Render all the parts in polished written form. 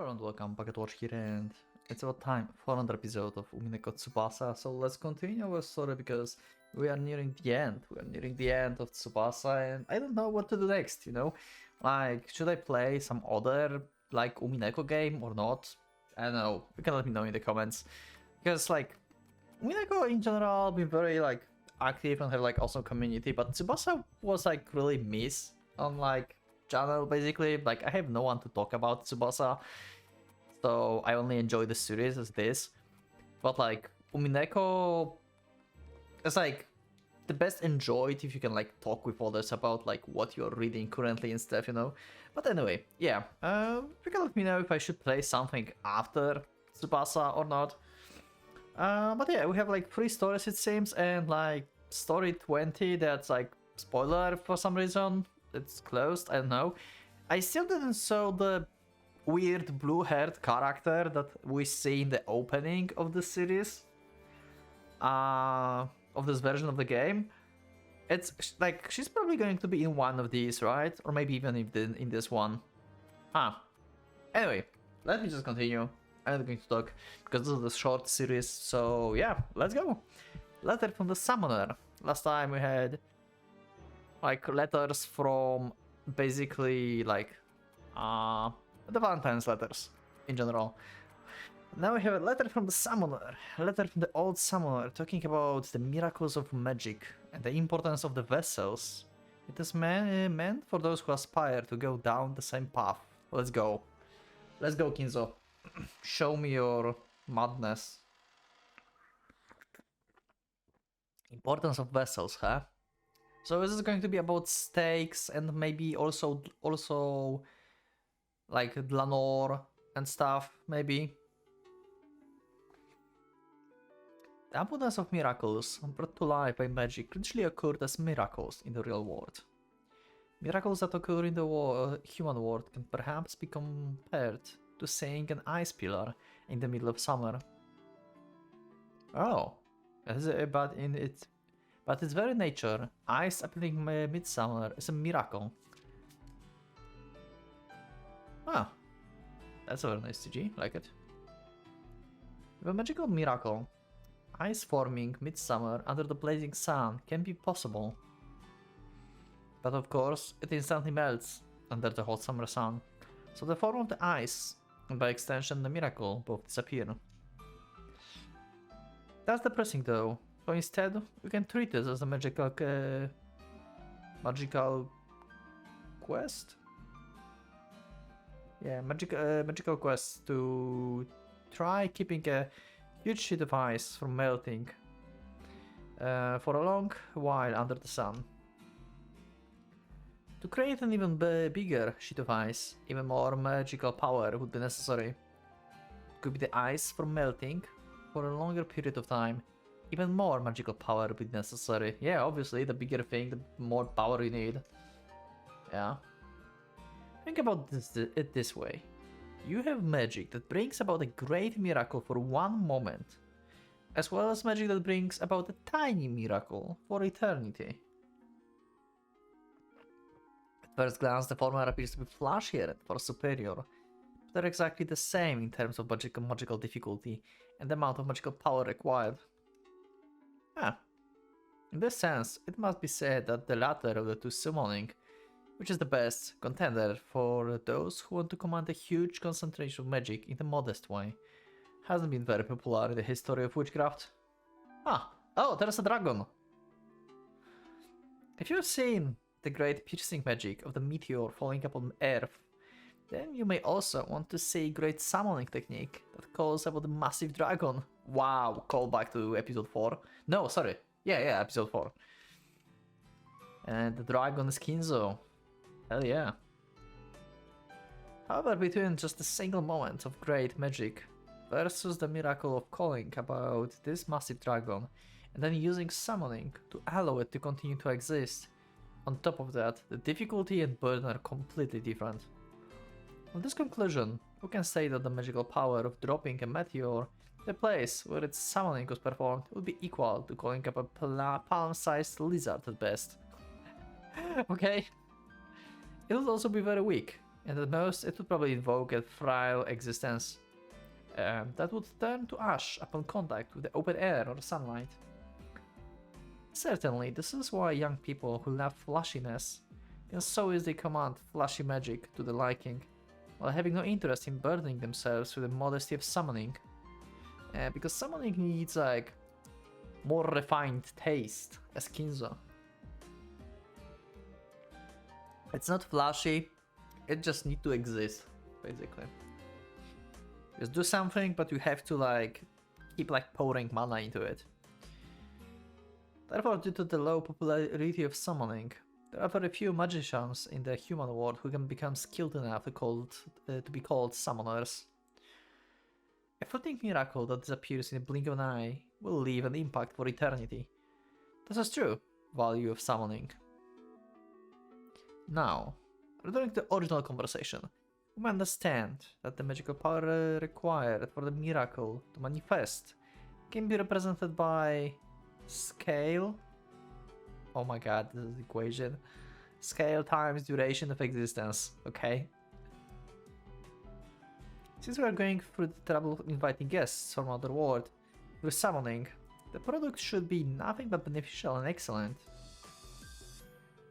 Hello and welcome, PocketWatch here, and it's about time for another episode of Umineko Tsubasa. So let's continue our story because we are nearing the end. We are nearing the end of Tsubasa, and I don't know what to do next, you know? Like, should I play some other, like, Umineko game or not? I don't know. You can let me know in the comments. Because, like, Umineko in general been very, like, active and have, like, awesome community, but Tsubasa was, like, really miss on, like, channel basically. Like, I have no one to talk about Tsubasa, so I only enjoy the series as this. But like Umineko is like the best enjoyed if you can like talk with others about like what you're reading currently and stuff, you know. But anyway, yeah, you can let me know if I should play something after Tsubasa or not. But yeah, we have like 3 stories it seems, and like story 20 that's like spoiler for some reason. It's closed, I don't know. I still didn't show the weird blue-haired character that we see in the opening of the series. Of this version of the game. It's like, she's probably going to be in one of these, right? Or maybe even in this one. Anyway, let me just continue. I'm not going to talk because this is a short series, so yeah, let's go. Letter from the Summoner. Last time we had like letters from basically like the Valentine's letters in general. Now we have a letter from the Summoner, a letter from the old Summoner talking about the miracles of magic and the importance of the vessels. It is meant for those who aspire to go down the same path. Let's go. Let's go, Kinzo. Show me your madness. Importance of vessels, huh? So this is going to be about stakes and maybe also like Dlanor and stuff, maybe. The abundance of miracles brought to life by magic literally occurred as miracles in the real world. Miracles that occur in the human world can perhaps be compared to seeing an ice pillar in the middle of summer. Oh, but its very nature, ice appearing midsummer, is a miracle. Ah, that's a very nice CG, like it. The magical miracle, ice forming midsummer under the blazing sun, can be possible. But of course, it instantly melts under the hot summer sun, so the form of the ice, and by extension the miracle, both disappear. That's depressing though. So instead, we can treat this as a magical quest. Yeah, magical quest to try keeping a huge sheet of ice from melting for a long while under the sun. To create an even bigger sheet of ice, even more magical power would be necessary. Could be the ice from melting for a longer period of time. Even more magical power would be necessary. Yeah, obviously, the bigger thing, the more power you need. Yeah. Think about it this way. You have magic that brings about a great miracle for one moment, as well as magic that brings about a tiny miracle for eternity. At first glance, the former appears to be flashier and far superior, but they're exactly the same in terms of magical difficulty and the amount of magical power required. In this sense, it must be said that the latter of the two summoning, which is the best contender for those who want to command a huge concentration of magic in a modest way, hasn't been very popular in the history of witchcraft. Oh, there's a dragon! If you've seen the great piercing magic of the meteor falling upon Earth, then you may also want to see great summoning technique that calls about the massive dragon. Wow, call back to episode 4. No, sorry. Yeah, episode 4. And the dragon is Kinzo. Hell yeah. However, between just a single moment of great magic versus the miracle of calling about this massive dragon and then using summoning to allow it to continue to exist, on top of that, the difficulty and burden are completely different. On this conclusion, we can say that the magical power of dropping a meteor in the place where its summoning was performed would be equal to calling up a palm-sized lizard at best. Okay? It would also be very weak, And at most, it would probably invoke a frail existence that would turn to ash upon contact with the open air or sunlight. Certainly, this is why young people who love flashiness can so easily command flashy magic to the liking, while having no interest in burdening themselves with the modesty of summoning. Because summoning needs like more refined taste as Kinzo. It's not flashy, it just needs to exist, basically. Just do something, but you have to like keep like pouring mana into it. Therefore, due to the low popularity of summoning, there are very few magicians in the human world who can become skilled enough to be called summoners. A fleeting miracle that disappears in a blink of an eye will leave an impact for eternity. This is true value of summoning. Now, returning to the original conversation, we understand that the magical power required for the miracle to manifest can be represented by scale. Oh my god, this is the equation. Scale times duration of existence, okay? Since we are going through the trouble of inviting guests from another world through summoning, the product should be nothing but beneficial and excellent.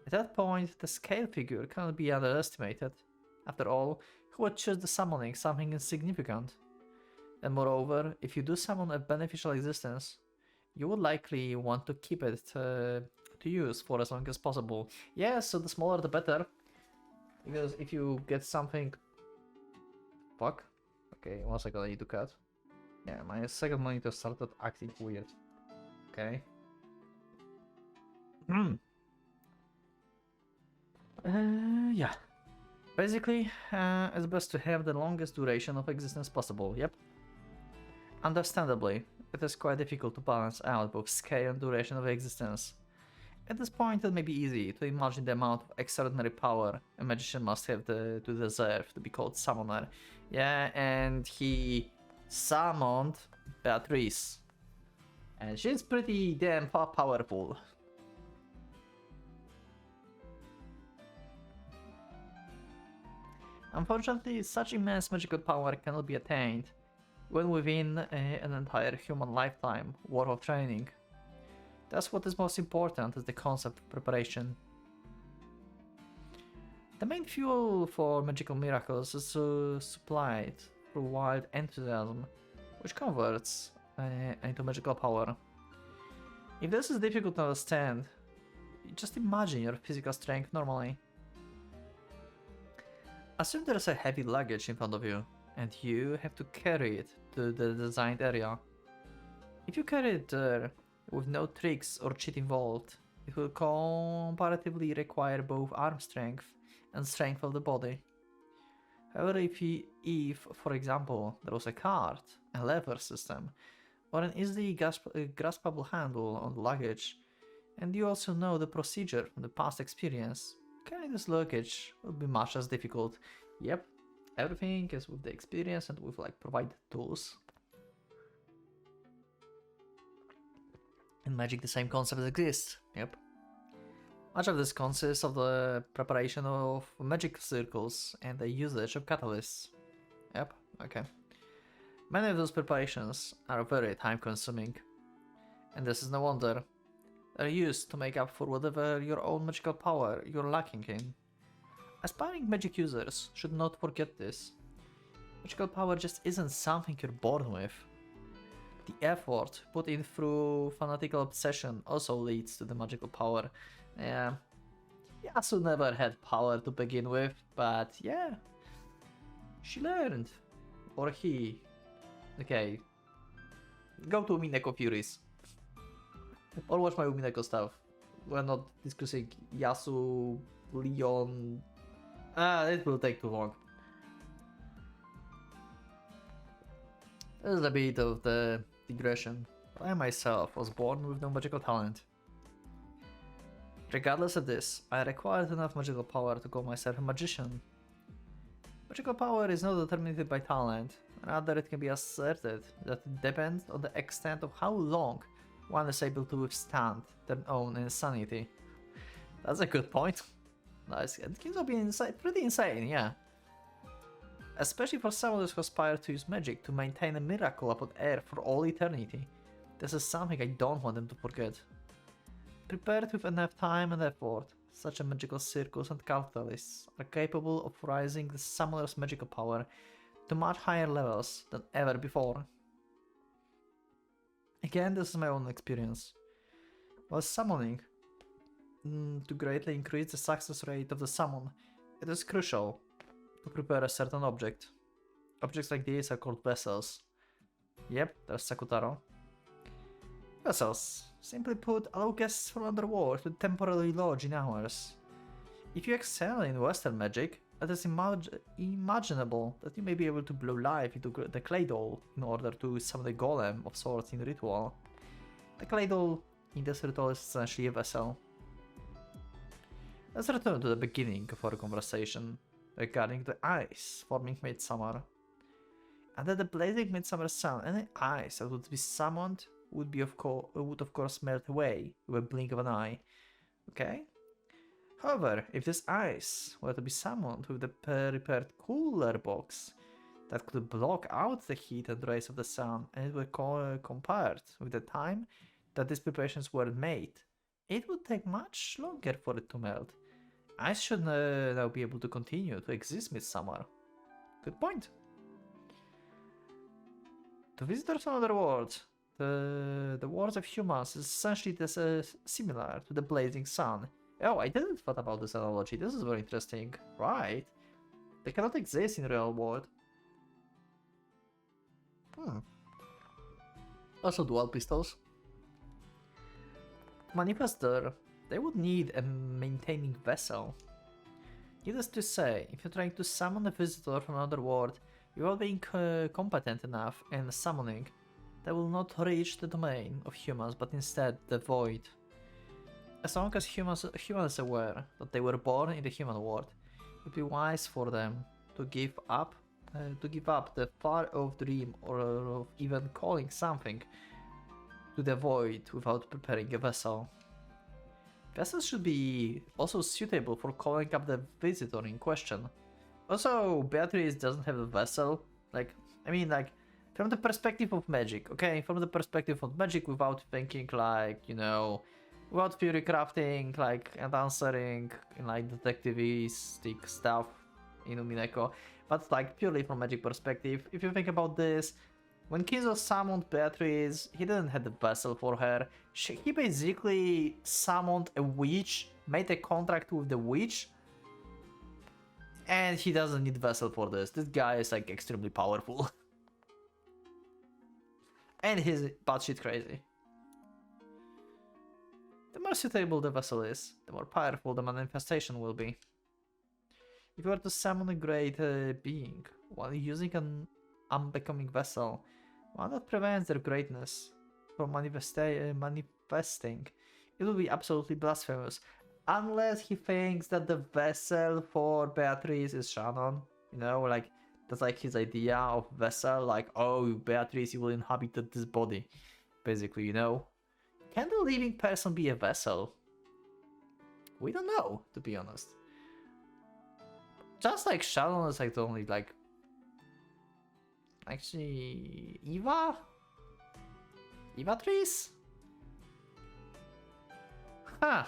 At that point, the scale figure cannot be underestimated. After all, who would choose the summoning something insignificant? And moreover, if you do summon a beneficial existence, you would likely want to keep it to use for as long as possible. Yeah, so the smaller the better. Because if you get something... Fuck. Okay, 1 second, I need to cut. Yeah, my second monitor started acting weird. Okay. Yeah. Basically, it's best to have the longest duration of existence possible, yep. Understandably, it is quite difficult to balance out both scale and duration of existence. At this point, it may be easy to imagine the amount of extraordinary power a magician must have to deserve to be called summoner. Yeah, and he summoned Beatrice. And she's pretty damn powerful. Unfortunately, such immense magical power cannot be attained when within an entire human lifetime worth of training. That's what is most important is the concept of preparation. The main fuel for magical miracles is supplied through wild enthusiasm, which converts into magical power. If this is difficult to understand, just imagine your physical strength normally. Assume there is a heavy luggage in front of you, and you have to carry it to the designed area. If you carry it there with no tricks or cheat involved, it will comparatively require both arm strength and strength of the body. However, if for example, there was a cart, a lever system, or an easily graspable handle on the luggage, and you also know the procedure from the past experience, carrying this luggage would be much less difficult. Yep, everything is with the experience and with like provided tools. In Magic the same concept exists, yep. Much of this consists of the preparation of magic circles and the usage of catalysts. Yep, okay. Many of those preparations are very time consuming, and this is no wonder. They're used to make up for whatever your own magical power you're lacking in. Aspiring magic users should not forget this. Magical power just isn't something you're born with. The effort put in through fanatical obsession also leads to the magical power. Yeah, Yasu never had power to begin with, but yeah, she learned. Or he. Okay, go to Umineko Furies. Or watch my Umineko stuff. We're not discussing Yasu, Leon. It will take too long. This is a bit of the digression. I myself was born with no magical talent. Regardless of this, I required enough magical power to call myself a magician. Magical power is not determined by talent, rather it can be asserted that it depends on the extent of how long one is able to withstand their own insanity. That's a good point. Nice. It can be pretty insane, yeah. especially for someone who aspires to use magic to maintain a miracle upon Earth for all eternity. This is something I don't want them to forget. Prepared with enough time and effort, such a magical circus and capitalists are capable of raising the summoner's magical power to much higher levels than ever before. Again, this is my own experience. While summoning, to greatly increase the success rate of the summon, it is crucial to prepare a certain object. Objects like these are called vessels. Yep, there's Sakutaro. Vessels, simply put, allow guests from underworld to temporarily lodge in ours. If you excel in Western magic, it is imaginable that you may be able to blow life into the clay doll in order to summon a golem of sorts in ritual. The clay doll in this ritual is essentially a vessel. Let's return to the beginning of our conversation regarding the ice forming midsummer. Under the blazing midsummer sun, any ice that would be summoned would of course melt away with a blink of an eye. Okay? However, if this ice were to be summoned with a prepared cooler box that could block out the heat and rays of the sun, and it were compared with the time that these preparations were made, it would take much longer for it to melt. Ice should now be able to continue to exist midsummer. Good point. To visitors from other worlds, the worlds of humans is essentially similar to the blazing sun. Oh, I didn't thought about this analogy. This is very interesting. Right. They cannot exist in real world. Also dual pistols. To manifest there, they would need a maintaining vessel. Needless to say, if you're trying to summon a visitor from another world without being competent enough in summoning, they will not reach the domain of humans, but instead the void. As long as humans are aware that they were born in the human world, it would be wise for them to give up the far-off dream or of even calling something to the void without preparing a vessel. Vessels should be also suitable for calling up the visitor in question. Also, Beatrice doesn't have a vessel. From the perspective of magic, okay? From the perspective of magic without thinking without theory crafting, and answering in detectivistic stuff in Umineko, but purely from magic perspective. If you think about this, when Kinzo summoned Beatrice, he didn't have the vessel for her. He basically summoned a witch, made a contract with the witch, and he doesn't need vessel for this. This guy is extremely powerful. And he's batshit crazy. The more suitable the vessel is, the more powerful the manifestation will be. If you were to summon a great being while using an unbecoming vessel, one that prevents their greatness from manifesting, it will be absolutely blasphemous. Unless he thinks that the vessel for Beatrice is Shannon, that's his idea of vessel, oh, Beatrice, you will inhabit this body, basically, Can the living person be a vessel? We don't know, to be honest. Just like Shannon is the only, actually, Evatrice? Huh.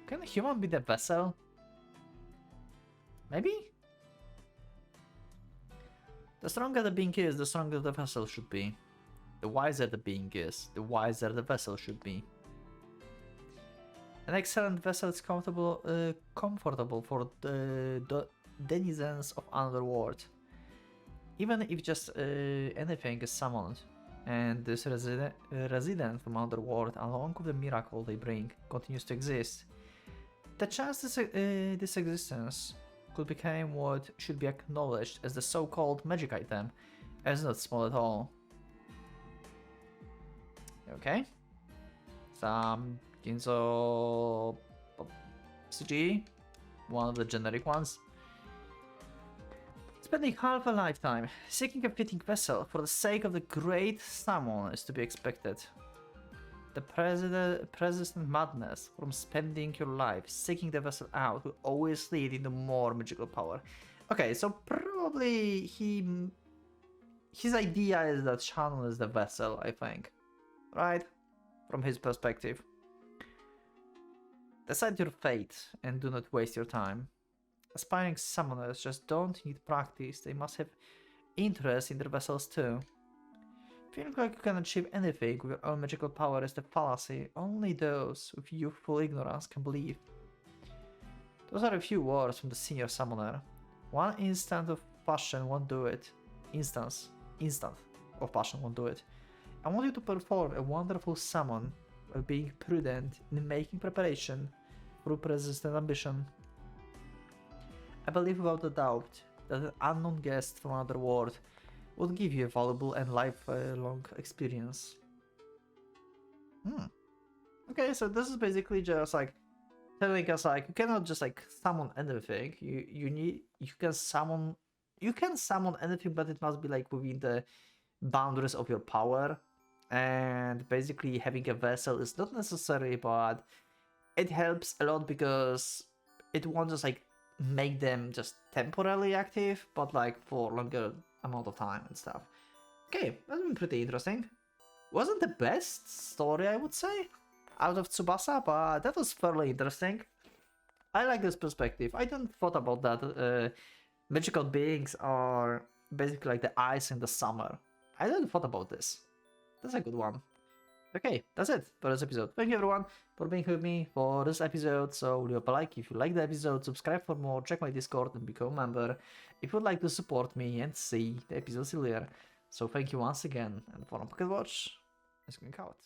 Can a human be the vessel? Maybe? The stronger the being is, the stronger the vessel should be. The wiser the being is, the wiser the vessel should be. An excellent vessel is comfortable for the denizens of Underworld. Even if just anything is summoned, and this resident from Underworld, along with the miracle they bring, continues to exist, the chance this existence could become what should be acknowledged as the so-called magic item is not small at all. Okay. Some Ginzo CG, one of the generic ones. Spending half a lifetime seeking a fitting vessel for the sake of the great summon is to be expected. The persistent madness from spending your life seeking the vessel out will always lead into more magical power. Okay, so probably his idea is that Shannon is the vessel, I think. Right? From his perspective. Decide your fate and do not waste your time. Aspiring summoners just don't need practice, they must have interest in their vessels too. Feeling like you can achieve anything with your own magical power is the fallacy only those with youthful ignorance can believe. Those are a few words from the senior summoner. One instant of passion won't do it. Instant of passion won't do it. I want you to perform a wonderful summon while being prudent in making preparation through persistent ambition. I believe without a doubt that an unknown guest from another world would give you a valuable and lifelong experience. Okay, so this is basically just like telling us like you cannot just like summon anything. You can summon anything, but it must be like within the boundaries of your power. And basically having a vessel is not necessary, but it helps a lot because it won't just like make them just temporarily active, but like for longer amount of time and stuff. Okay, that's been pretty interesting. Wasn't the best story, I would say, out of Tsubasa, but that was fairly interesting. I like this perspective. I didn't thought about that. Magical beings are basically like the ice in the summer. I didn't thought about this. That's a good one. Okay, that's it for this episode. Thank you everyone for being with me for this episode. So leave a like if you like the episode, subscribe for more, check my Discord and become a member if you'd like to support me and see the episodes earlier. So thank you once again, and for Pocket Watch, it's going out.